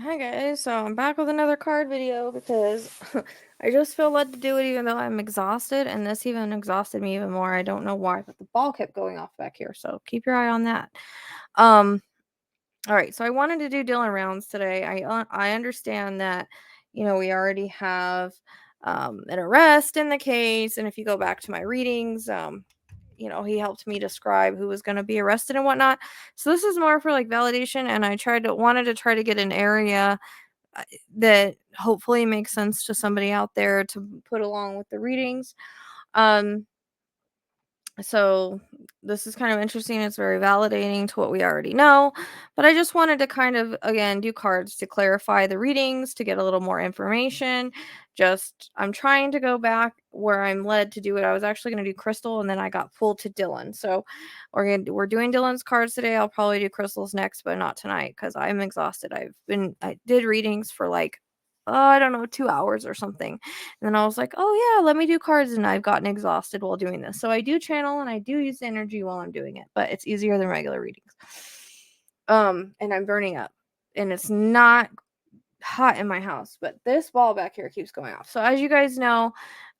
Hi guys, so I'm back with another card video because I just feel led to do it even though I'm exhausted, and this even exhausted me even more. I don't know why, but the ball kept going off back here, so keep your eye on that. Um, all right, so I wanted to do Dylan rounds today. I understand that, we already have an arrest in the case, and if you go back to my readings, he helped me describe who was going to be arrested and whatnot. So this is more for like validation, and I wanted to try to get an area that hopefully makes sense to somebody out there to put along with the readings. Um, so this is kind of interesting. It's very validating to what we already know, but I just wanted to kind of again do cards to clarify the readings, to get a little more information. Just I'm trying to go back where I'm led to do it. I was actually going to do Crystal, and then I got pulled to Dylan. So we're doing Dylan's cards today. I'll probably do Crystal's next, but not tonight because I'm exhausted. I did readings for like I don't know, 2 hours or something. And then I was like, oh yeah, let me do cards. And I've gotten exhausted while doing this. So I do channel and I do use the energy while I'm doing it, but it's easier than regular readings. And I'm burning up. And it's not hot in my house, but this ball back here keeps going off. So as you guys know,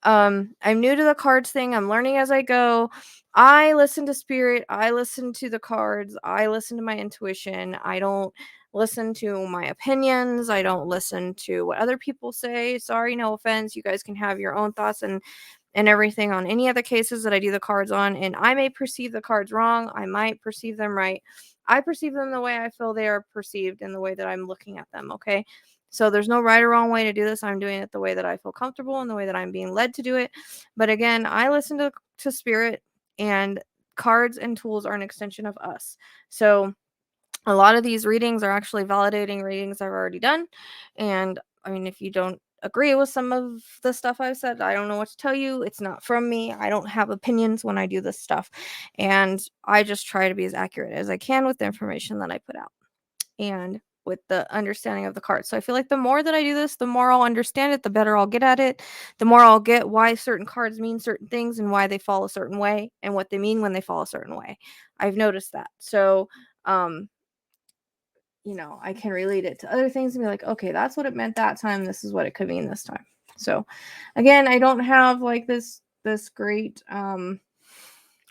I'm new to the cards thing. I'm learning as I go. I listen to spirit, I listen to the cards, I listen to my intuition. I don't listen to my opinions. I don't listen to what other people say. Sorry, no offense. You guys can have your own thoughts and everything on any of the cases that I do the cards on, and I may perceive the cards wrong. I might perceive them right. I perceive them the way I feel they are perceived and the way that I'm looking at them, okay? So there's no right or wrong way to do this. I'm doing it the way that I feel comfortable and the way that I'm being led to do it. But again, I listen to spirit, and cards and tools are an extension of us. So a lot of these readings are actually validating readings I've already done. And I mean, if you don't agree with some of the stuff I've said, I don't know what to tell you. It's not from me. I don't have opinions when I do this stuff. And I just try to be as accurate as I can with the information that I put out and with the understanding of the cards. So I feel like the more that I do this, the more I'll understand it, the better I'll get at it, the more I'll get why certain cards mean certain things and why they fall a certain way and what they mean when they fall a certain way. I've noticed that. So, I can relate it to other things and be like, okay, that's what it meant that time. This is what it could mean this time. So again, I don't have like this great I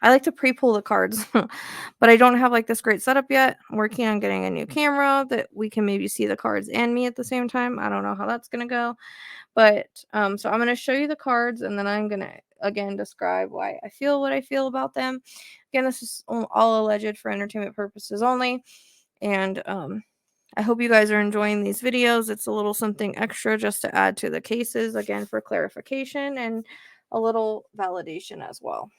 like to pre-pull the cards, but I don't have like this great setup yet. I'm working on getting a new camera that we can maybe see the cards and me at the same time. I don't know how that's gonna go. But so I'm gonna show you the cards and then I'm gonna again describe why I feel what I feel about them. Again, this is all alleged for entertainment purposes only. And I hope you guys are enjoying these videos. It's a little something extra just to add to the cases, again, for clarification and a little validation as well.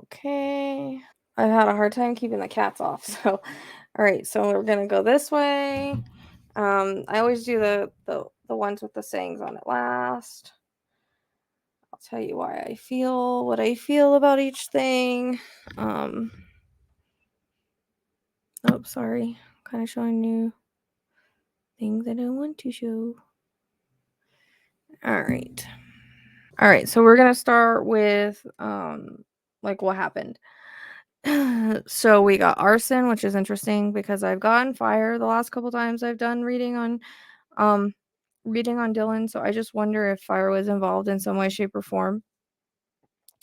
Okay. I've had a hard time keeping the cats off. So, all right. So we're going to go this way. I always do the ones with the sayings on it last. I'll tell you why I feel what I feel about each thing. Oh, sorry. I'm kind of showing you things I don't want to show. All right. All right. So we're going to start with like what happened. So we got arson, which is interesting because I've gotten fire the last couple times I've done reading on Dylan. So I just wonder if fire was involved in some way, shape, or form,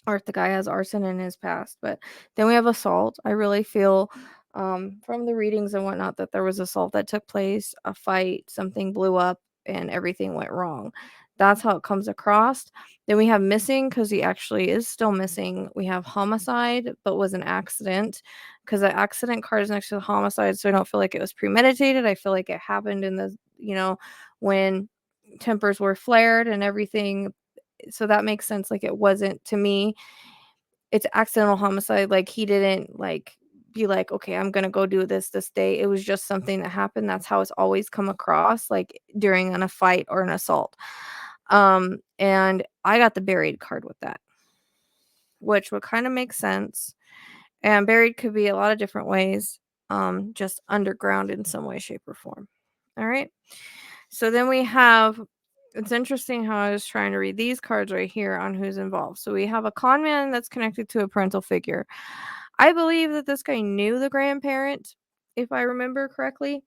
or if the guy has arson in his past. But then we have assault. I really feel from the readings and whatnot that there was assault that took place, a fight, something blew up, and everything went wrong. That's how it comes across. Then we have missing because he actually is still missing. We have homicide, but was an accident because the accident card is next to the homicide. So I don't feel like it was premeditated. I feel like it happened in the, when tempers were flared and everything. So that makes sense. Like it wasn't, to me, it's accidental homicide. Like he didn't like be like, okay, I'm gonna go do this day. It was just something that happened. That's how it's always come across, like during a fight or an assault. And I got the buried card with that, which would kind of make sense. And buried could be a lot of different ways, just underground in some way, shape, or form. All right. So then we have, it's interesting how I was trying to read these cards right here on who's involved. So we have a con man that's connected to a parental figure. I believe that this guy knew the grandparent, if I remember correctly.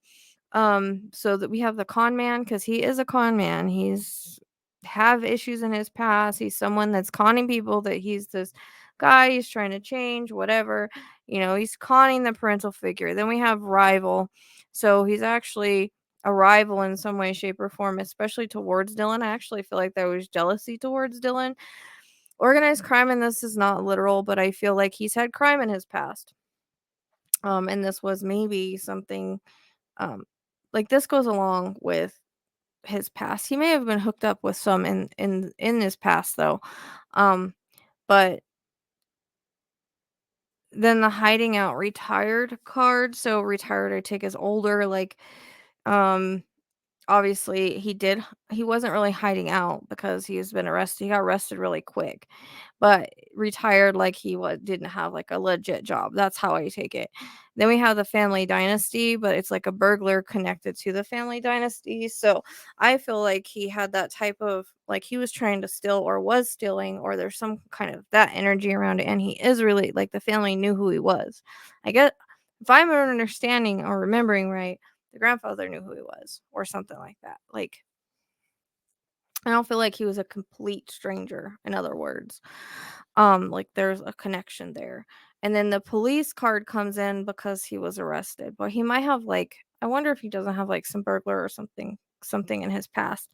So that we have the con man, because he is a con man. He's have issues in his past. He's someone that's conning people that he's this guy, he's trying to change, whatever. He's conning the parental figure. Then we have rival. So he's actually a rival in some way, shape, or form, especially towards Dylan. I actually feel like there was jealousy towards Dylan. Organized crime, and this is not literal, but I feel like he's had crime in his past. And this was maybe something um like this goes along with his past. He may have been hooked up with some in his past though. But then the hiding out retired card. So retired I take as older, like um obviously he wasn't really hiding out because he's been arrested. He got arrested really quick, but retired like he didn't have like a legit job. That's how I take it. Then we have the family dynasty, but it's like a burglar connected to the family dynasty. So I feel like he had that type of, like, he was trying to steal or was stealing, or there's some kind of that energy around it, and he is really like the family knew who he was. I get if I'm understanding or remembering right, the grandfather knew who he was or something like that. Like, I don't feel like he was a complete stranger, in other words. Like there's a connection there. And then the police card comes in because he was arrested. But he might have, like, I wonder if he doesn't have like some burglar or something in his past.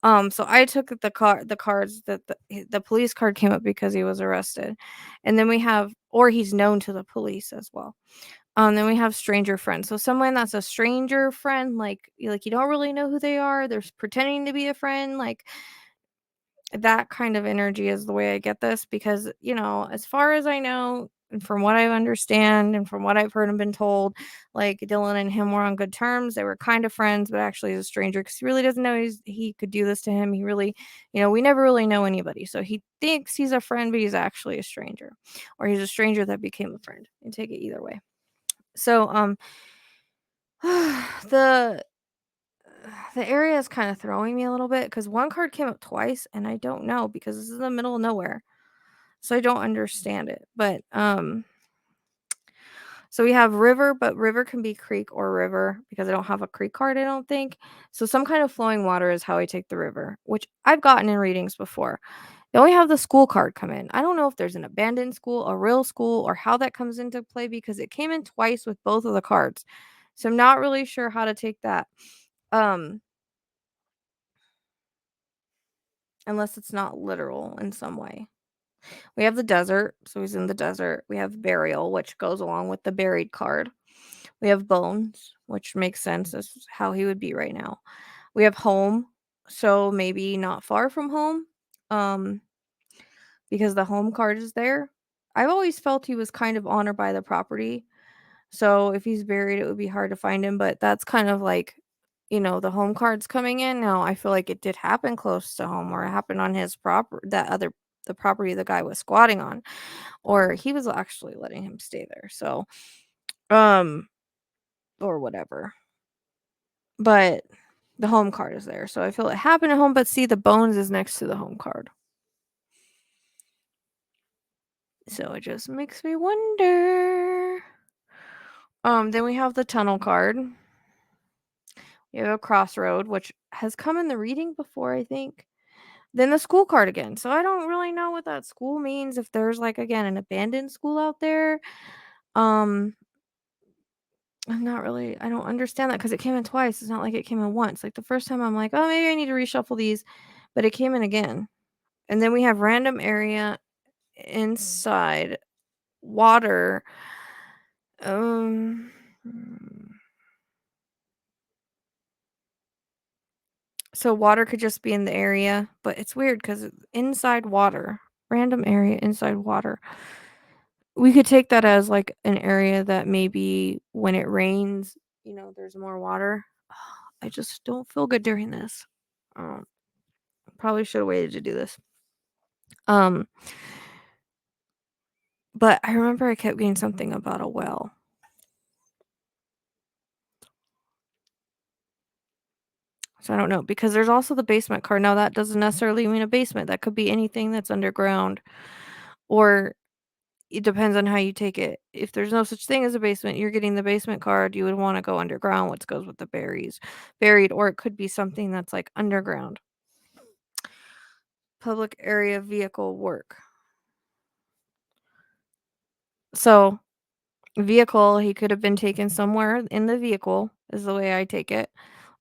So I took the cards that the police card came up because he was arrested. And then we have, or he's known to the police as well. Then we have stranger friends. So someone that's a stranger friend, like you don't really know who they are. They're pretending to be a friend. Like, that kind of energy is the way I get this, because as far as I know, and from what I understand, and from what I've heard and been told, like Dylan and him were on good terms. They were kind of friends, but actually he's a stranger because he really doesn't know he could do this to him. He really, we never really know anybody. So he thinks he's a friend, but he's actually a stranger, or he's a stranger that became a friend. You take it either way. So the the area is kind of throwing me a little bit because one card came up twice, and I don't know because this is in the middle of nowhere. So I don't understand it. But so we have river, but river can be creek or river because I don't have a creek card, I don't think. So some kind of flowing water is how I take the river, which I've gotten in readings before. Then we have the school card come in. I don't know if there's an abandoned school, a real school, or how that comes into play because it came in twice with both of the cards. So I'm not really sure how to take that. Um unless it's not literal in some way. We have the desert, so he's in the desert. We have burial, which goes along with the buried card. We have bones, which makes sense. That's how he would be right now. We have home, so maybe not far from home, um, because the home card is there. I've always felt he was kind of on or by the property. So if he's buried, it would be hard to find him, but that's kind of like, the home cards coming in. Now, I feel like it did happen close to home, or it happened on his the property the guy was squatting on, or he was actually letting him stay there. So, um, or whatever. But the home card is there. So I feel it happened at home, but see, the bones is next to the home card. So it just makes me wonder. Then we have the tunnel card. You have a crossroad, which has come in the reading before, I think. Then the school card again. So I don't really know what that school means. If there's, like, again, an abandoned school out there. Um, I don't understand that because it came in twice. It's not like it came in once. Like the first time I'm like, oh, maybe I need to reshuffle these, but it came in again. And then we have random area inside water. Um, so water could just be in the area, but it's weird because inside water, random area inside water. We could take that as like an area that maybe when it rains, there's more water. I just don't feel good during this. Um, Probably should have waited to do this. Um, but I remember I kept getting something about a well. So I don't know, because there's also the basement card. Now that doesn't necessarily mean a basement. That could be anything that's underground, or it depends on how you take it. If there's no such thing as a basement, you're getting the basement card, you would wanna go underground, which goes with the buried, or it could be something that's, like, underground. Public area vehicle work. So, vehicle, he could have been taken somewhere in the vehicle, is the way I take it,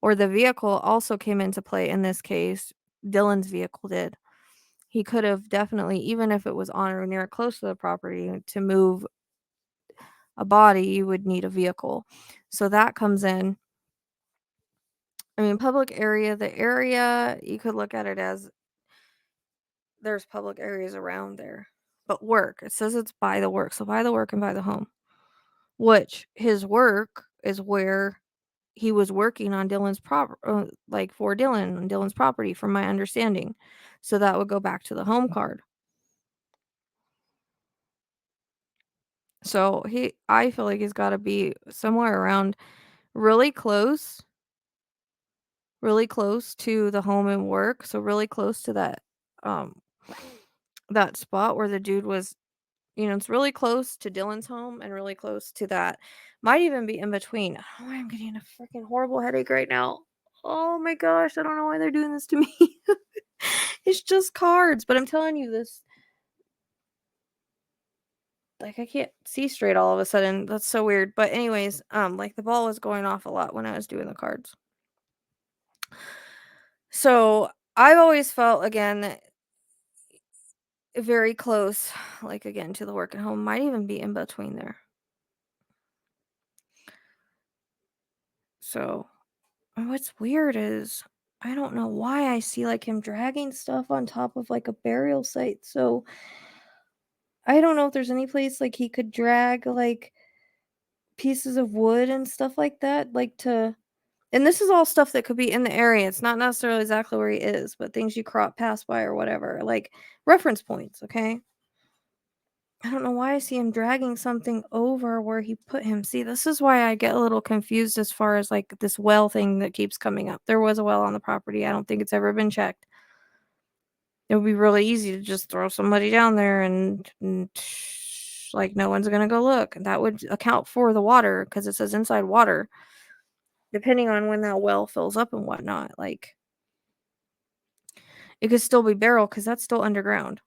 or the vehicle also came into play in this case. Dylan's vehicle did. He could have definitely, even if it was on or near close to the property, to move a body, you would need a vehicle. So that comes in. I mean, public area, the area, you could look at it as there's public areas around there. But work, it says it's by the work. So by the work and by the home, which his work is where he was working on Dylan's like for Dylan on Dylan's property, from my understanding. So that would go back to the home card. So I feel like he's got to be somewhere around really close, really close to the home and work. So really close to um that spot where the dude was. It's really close to Dylan's home and really close to that. Might even be in between. Oh, I'm getting a freaking horrible headache right now. Oh my gosh, I don't know why they're doing this to me. It's just cards, but I'm telling you this, like, I can't see straight all of a sudden. That's so weird. But anyways, like the ball was going off a lot when I was doing the cards. So I've always felt, again, that very close, like, again, to the work and home, might even be in between there. So what's weird is I don't know why I see, like, him dragging stuff on top of, like, a burial site. So I don't know if there's any place, like, he could drag, like, pieces of wood and stuff like that, like, to. And this is all stuff that could be in the area. It's not necessarily exactly where he is, but things you pass by or whatever, like reference points, okay? I don't know why I see him dragging something over where he put him. See, this is why I get a little confused as far as, like, this well thing that keeps coming up. There was a well on the property. I don't think it's ever been checked. It would be really easy to just throw somebody down there and like, no one's gonna go look. That would account for the water because it says inside water, depending on when that well fills up and whatnot. Like, it could still be burial because that's still underground.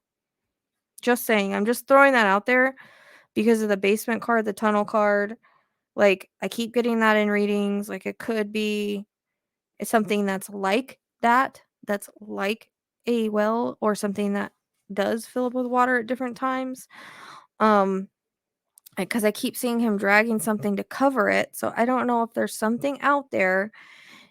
Just saying. I'm just throwing that out there because of the basement card, the tunnel card. Like, I keep getting that in readings. Like, it could be something that's like that, that's like a well, or something that does fill up with water at different times. Because I keep seeing him dragging something to cover it. So I don't know if there's something out there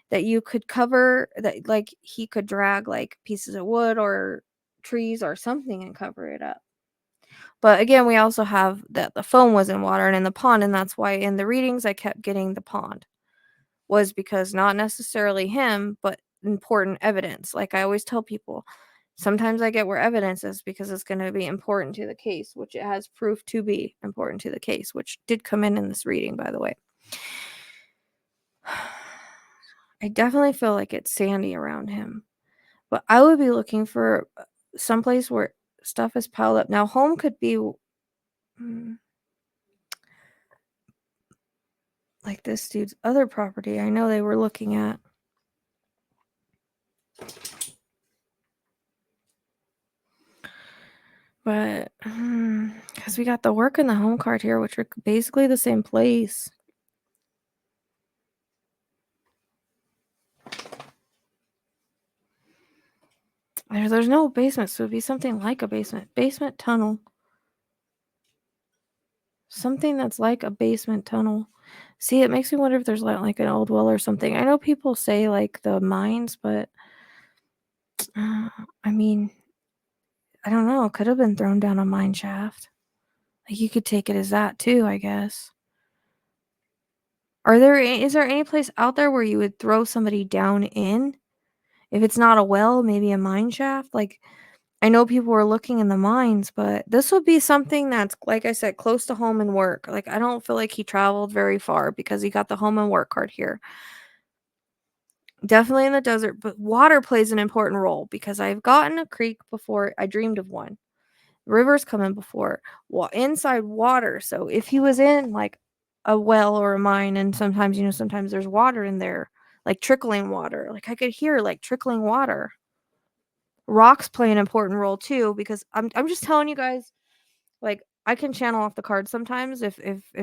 that you could cover, that, like, he could drag, like, pieces of wood or trees or something and cover it up. But again, we also have that the phone was in water and in the pond, and that's why in the readings I kept getting the pond. Was because not necessarily him, but important evidence. Like I always tell people, sometimes I get where evidence is because it's going to be important to the case, which it has proof to be important to the case, which did come in this reading, by the way. I definitely feel like it's sandy around him, but I would be looking for someplace where stuff is piled up. Now, home could be like this dude's other property. I know they were looking at. But, because we got the work and the home card here, which are basically the same place. There's no basement, so it'd be something like a basement. Basement tunnel. Something that's like a basement tunnel. See, it makes me wonder if there's like an old well or something. I know people say, like, the mines, but, I mean, I don't know. It could have been thrown down a mine shaft. Like, you could take it as that too, I guess. Is there any place out there where you would throw somebody down in? If it's not a well, maybe a mine shaft? Like, I know people were looking in the mines, but this would be something that's, like I said, close to home and work. Like, I don't feel like he traveled very far because he got the home and work card here. Definitely in the desert, but water plays an important role because I've gotten a creek before. I dreamed of one. Rivers come in before inside water. So if he was in like a well or a mine, and sometimes, sometimes there's water in there, like trickling water. Like I could hear like trickling water. Rocks play an important role too, because I'm just telling you guys, like I can channel off the cards sometimes if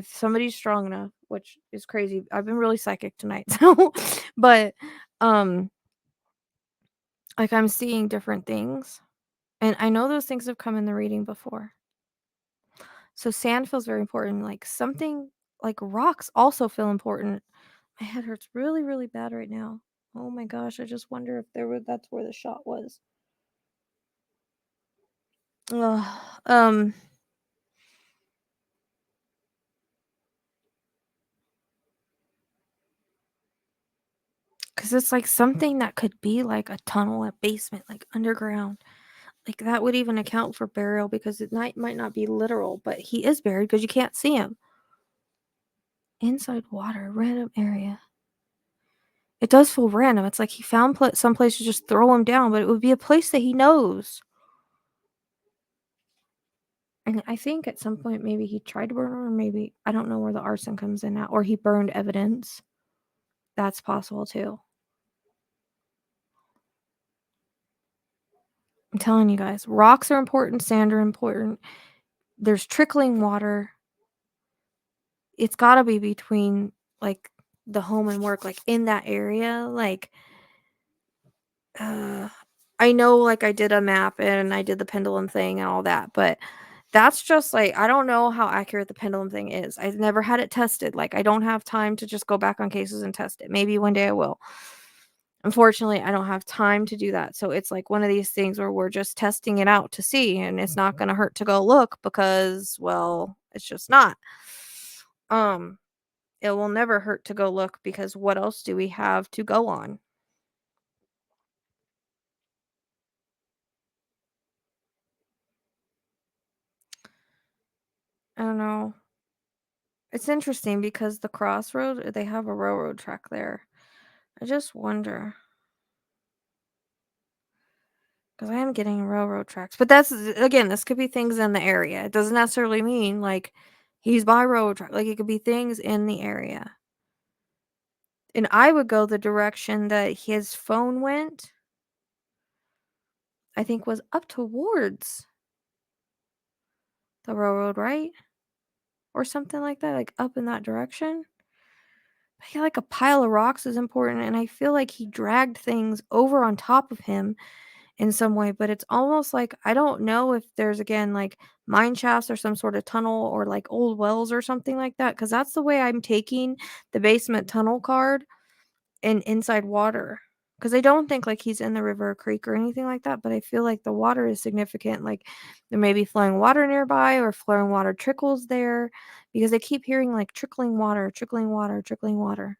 somebody's strong enough, which is crazy. I've been really psychic tonight, so but like I'm seeing different things, and I know those things have come in the reading before. So sand feels very important. Like something like rocks also feel important. My head hurts really, really bad right now. Oh my gosh, I just wonder if that's where the shot was. Ugh. Because it's like something that could be like a tunnel, a basement, like underground. Like that would even account for burial, because it might not be literal, but he is buried because you can't see him. Inside water, random area. It does feel random. It's like he found some place to just throw him down, but it would be a place that he knows. And I think at some point maybe he tried to burn her, or maybe I don't know where the arson comes in at, or he burned evidence. That's possible too. I'm telling you guys, rocks are important, sand are important. There's trickling water. It's got to be between like the home and work, like in that area. Like I know, like I did a map and I did the pendulum thing and all that, but that's just like, I don't know how accurate the pendulum thing is. I've never had it tested. Like I don't have time to just go back on cases and test it. Maybe one day I will. Unfortunately, I don't have time to do that. So it's like one of these things where we're just testing it out to see, and it's not going to hurt to go look, because, well, it's just not. It will never hurt to go look, because what else do we have to go on? I don't know. It's interesting because the crossroad, they have a railroad track there. I just wonder, because I am getting railroad tracks. But that's, again, this could be things in the area. It doesn't necessarily mean like he's by railroad track. Like it could be things in the area. And I would go the direction that his phone went, I think was up towards the railroad, right? Or something like that, like up in that direction. I feel like a pile of rocks is important, and I feel like he dragged things over on top of him in some way, but it's almost like I don't know if there's, again, like mine shafts or some sort of tunnel, or like old wells or something like that, because that's the way I'm taking the basement tunnel card and inside water. Because I don't think like he's in the river or creek or anything like that, but I feel like the water is significant. Like there may be flowing water nearby, or flowing water trickles there, because I keep hearing like trickling water, trickling water, trickling water.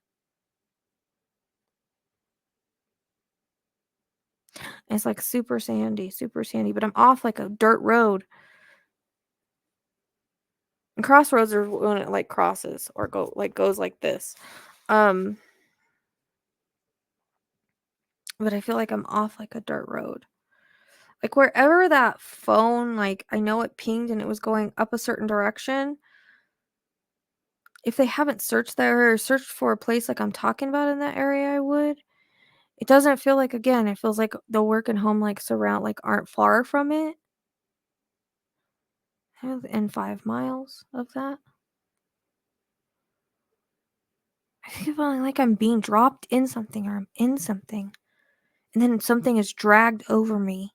And it's like super sandy, but I'm off like a dirt road. And crossroads are when it like crosses or goes like this. But I feel like I'm off like a dirt road. Like wherever that phone, like I know it pinged and it was going up a certain direction. If they haven't searched there or searched for a place like I'm talking about in that area, I would. It doesn't feel like, again, it feels like the work and home like surround, like aren't far from it. In 5 miles of that. I feel like I'm being dropped in something, or I'm in something, and then something is dragged over me.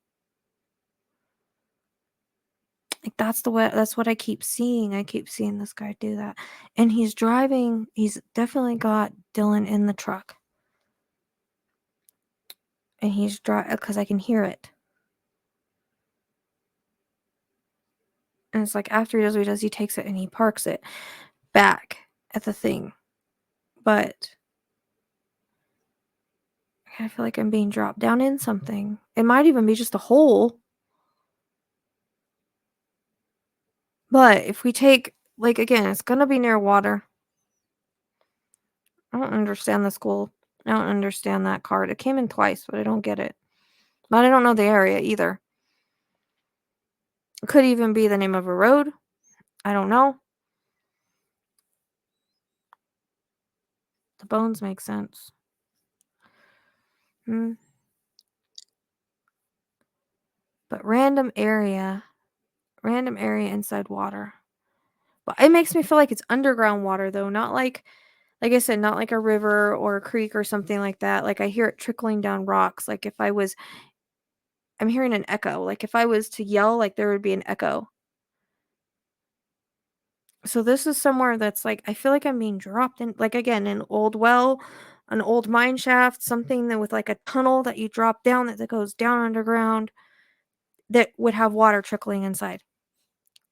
Like that's what I keep seeing. I keep seeing this guy do that. And he's driving, he's definitely got Dylan in the truck. And he's driving because I can hear it. And it's like after he does what he does, he takes it and he parks it back at the thing. But I feel like I'm being dropped down in something. It might even be just a hole. But if we take, like, again, it's going to be near water. I don't understand the school. I don't understand that card. It came in twice, but I don't get it. But I don't know the area either. Could even be the name of a road. I don't know. The bones make sense. But random area inside water. But it makes me feel like it's underground water though, not like I said, not like a river or a creek or something like that. Like I hear it trickling down rocks. Like I'm hearing an echo. Like if I was to yell, like there would be an echo. So this is somewhere that's like, I feel like I'm being dropped in, like again, an old well, an old mine shaft, something that with like a tunnel that you drop down that goes down underground that would have water trickling inside.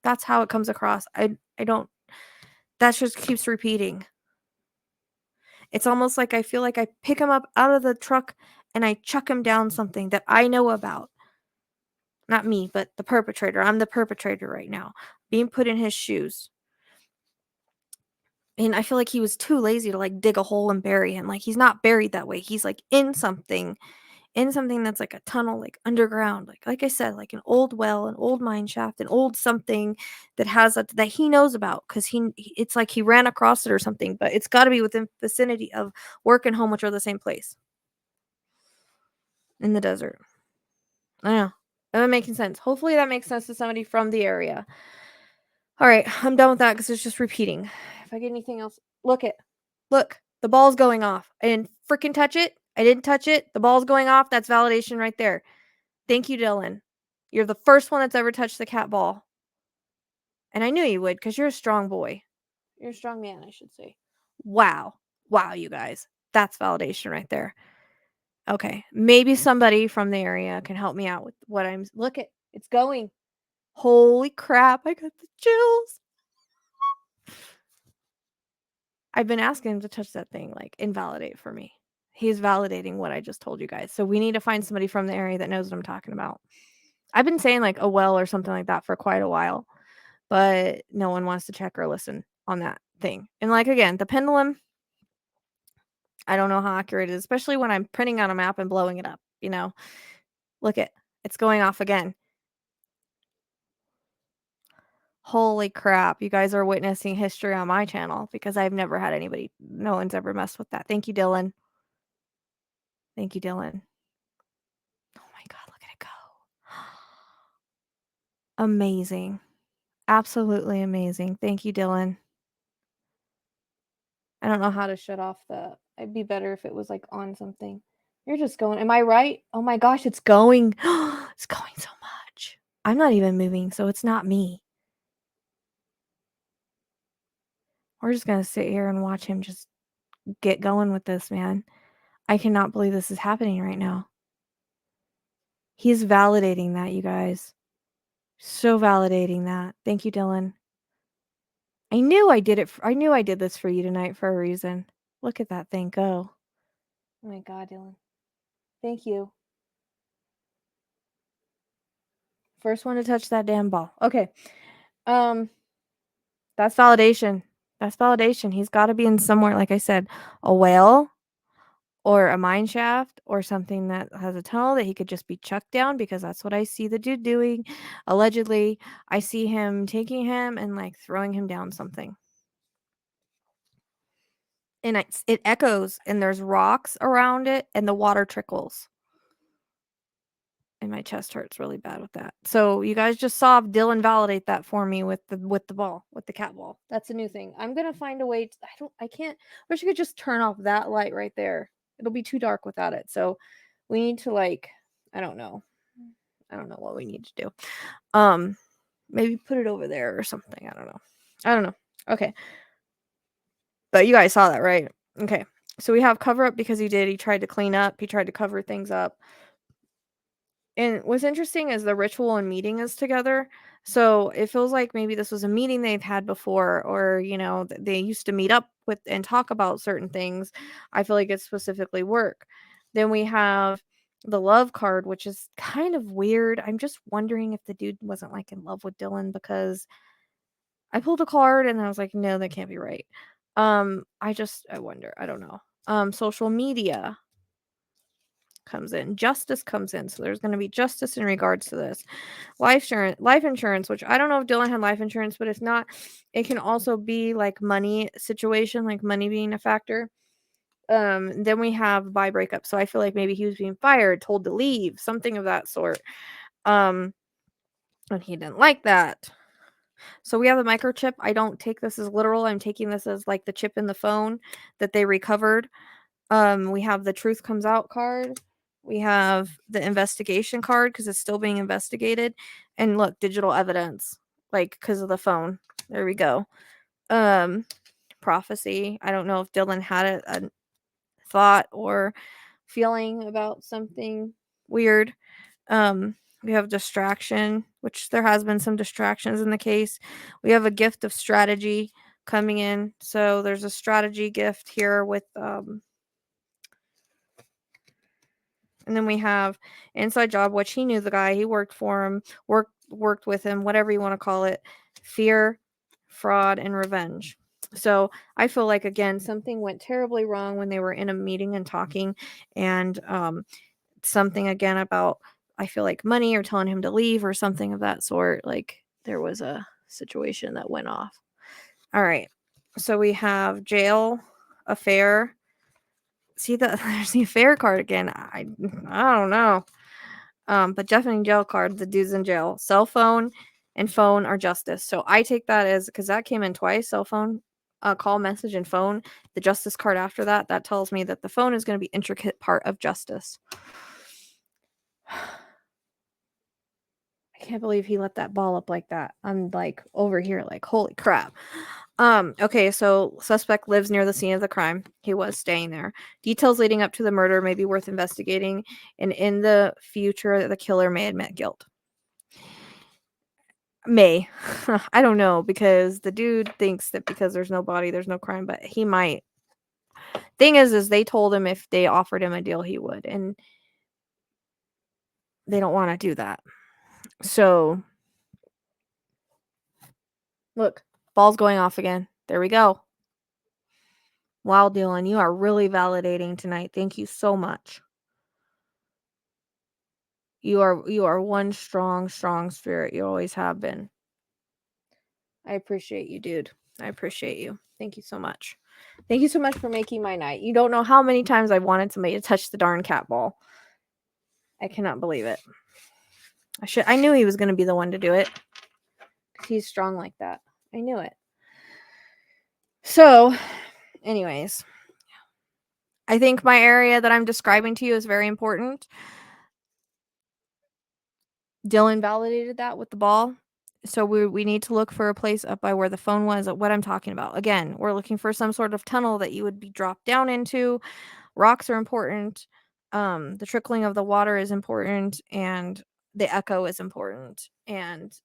That's how it comes across. I don't, that just keeps repeating. It's almost like I feel like I pick him up out of the truck and I chuck him down something that I know about. Not me, but the perpetrator. I'm the perpetrator right now, being put in his shoes. And I feel like he was too lazy to like dig a hole and bury him. Like he's not buried that way. He's like in something that's like a tunnel, like underground. Like I said, like an old well, an old mine shaft, an old something that has that he knows about because it's like he ran across it or something. But it's got to be within vicinity of work and home, which are the same place in the desert. I know. That making sense. Hopefully that makes sense to somebody from the area. All right, I'm done with that because it's just repeating. If I get anything else, look, the ball's going off. I didn't freaking touch it. I didn't touch it. The ball's going off. That's validation right there. Thank you, Dylan. You're the first one that's ever touched the cat ball. And I knew you would because you're a strong boy. You're a strong man, I should say. Wow. Wow, you guys. That's validation right there. Okay. Maybe somebody from the area can help me out with what I'm. Look at it's going. Holy crap. I got the chills. I've been asking him to touch that thing, like, invalidate for me. He's validating what I just told you guys. So we need to find somebody from the area that knows what I'm talking about. I've been saying like a well or something like that for quite a while, but no one wants to check or listen on that thing. And like again, the pendulum, I don't know how accurate it is, especially when I'm printing out a map and blowing it up, Look it's going off again. Holy crap, you guys are witnessing history on my channel because I've never had no one's ever messed with that. Thank you, Dylan. Thank you, Dylan. Oh my god, look at it go. Amazing. Absolutely amazing. Thank you, Dylan. I don't know how to shut off it'd be better if it was like on something. You're just going, am I right? Oh my gosh, it's going. It's going so much. I'm not even moving, so it's not me. We're just going to sit here and watch him just get going with this, man. I cannot believe this is happening right now. He's validating that, you guys. So validating that. Thank you, Dylan. I knew I did it. I knew I did this for you tonight for a reason. Look at that thing go. Oh my god, Dylan. Thank you. First one to touch that damn ball. Okay. That's validation. That's validation. He's got to be in somewhere, like I said, a whale or a mine shaft or something that has a tunnel that he could just be chucked down because that's what I see the dude doing. Allegedly, I see him taking him and like throwing him down something. And it echoes and there's rocks around it and the water trickles. And my chest hurts really bad with that. So you guys just saw Dylan validate that for me with the ball, with the cat ball. That's a new thing. I'm gonna find a way. I can't. I wish I could just turn off that light right there. It'll be too dark without it. So we need to like, I don't know what we need to do. Maybe put it over there or something. I don't know. Okay. But you guys saw that, right? Okay. So we have cover up because he tried to clean up. He tried to cover things up. And what's interesting is the ritual and meeting is together. So it feels like maybe this was a meeting they've had before, or, they used to meet up with and talk about certain things. I feel like it's specifically work. Then we have the love card, which is kind of weird. I'm just wondering if the dude wasn't like in love with Dylan because I pulled a card and I was like, no, that can't be right. I wonder. I don't know. Social media. comes in. Justice comes in. So there's going to be justice in regards to this. Life insurance, which I don't know if Dylan had life insurance, but if not, it can also be like money situation, like money being a factor. Then we have by breakup. So I feel like maybe he was being fired, told to leave, something of that sort. And he didn't like that. So we have a microchip. I don't take this as literal. I'm taking this as like the chip in the phone that they recovered. We have the truth comes out card. We have the investigation card because it's still being investigated. And look, digital evidence, like because of the phone. There we go. Prophecy. I don't know if Dylan had a thought or feeling about something weird. We have distraction, which there has been some distractions in the case. We have a gift of strategy coming in. So there's a strategy gift here with and then we have inside job, which he knew the guy, he worked for him, worked with him, whatever you want to call it. Fear, fraud, and revenge. So I feel like again something went terribly wrong when they were in a meeting and talking, and something again about I feel like money or telling him to leave or something of that sort. Like there was a situation that went off. All right. So we have jail, affair. See there's the affair card again. I don't know. But definitely jail card. The dude's in jail. Cell phone and phone are justice. So I take that as because that came in twice. Cell phone, call, message, and phone. The justice card after that. That tells me that the phone is going to be intricate part of justice. I can't believe he let that ball up like that. I'm like over here, like holy crap. Okay, so suspect lives near the scene of the crime. He was staying there. Details leading up to the murder may be worth investigating, and in the future, the killer may admit guilt. May. I don't know, because the dude thinks that because there's no body, there's no crime, but he might. Thing is they told him if they offered him a deal, he would, and they don't want to do that. So, look, ball's going off again. There we go. Wow, Dylan, you are really validating tonight. Thank you so much. You are one strong spirit. You always have been. I appreciate you, dude. I appreciate you. Thank you so much. Thank you so much for making my night. You don't know how many times I wanted somebody to touch the darn cat ball. I cannot believe it. I knew he was going to be the one to do it. He's strong like that. I knew it. So, anyways, I think my area that I'm describing to you is very important. Dylan validated that with the ball. So we need to look for a place up by where the phone was. What I'm talking about. Again, we're looking for some sort of tunnel that you would be dropped down into. Rocks are important. The trickling of the water is important, and the echo is important. And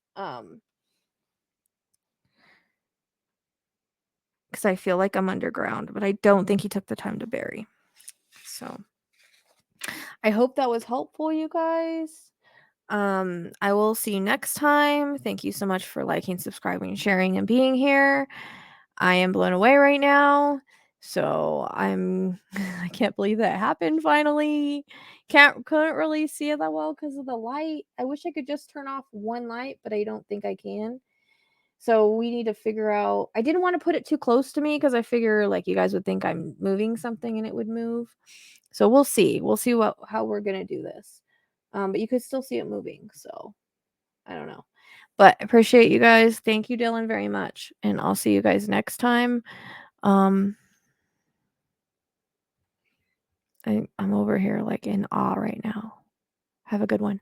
because I feel like I'm underground, but I don't think he took the time to bury. So I hope that was helpful, you guys. I will see you next time. Thank you so much for liking, subscribing, sharing, and being here. I am blown away right now. So I can't believe that happened finally. Couldn't really see it that well because of the light. I wish I could just turn off one light, but I don't think I can. So we need to figure out. I didn't want to put it too close to me because I figure like you guys would think I'm moving something and it would move. So we'll see. We'll see how we're gonna do this. But you could still see it moving. So I don't know. But I appreciate you guys. Thank you, Dylan, very much. And I'll see you guys next time. I'm over here like in awe right now. Have a good one.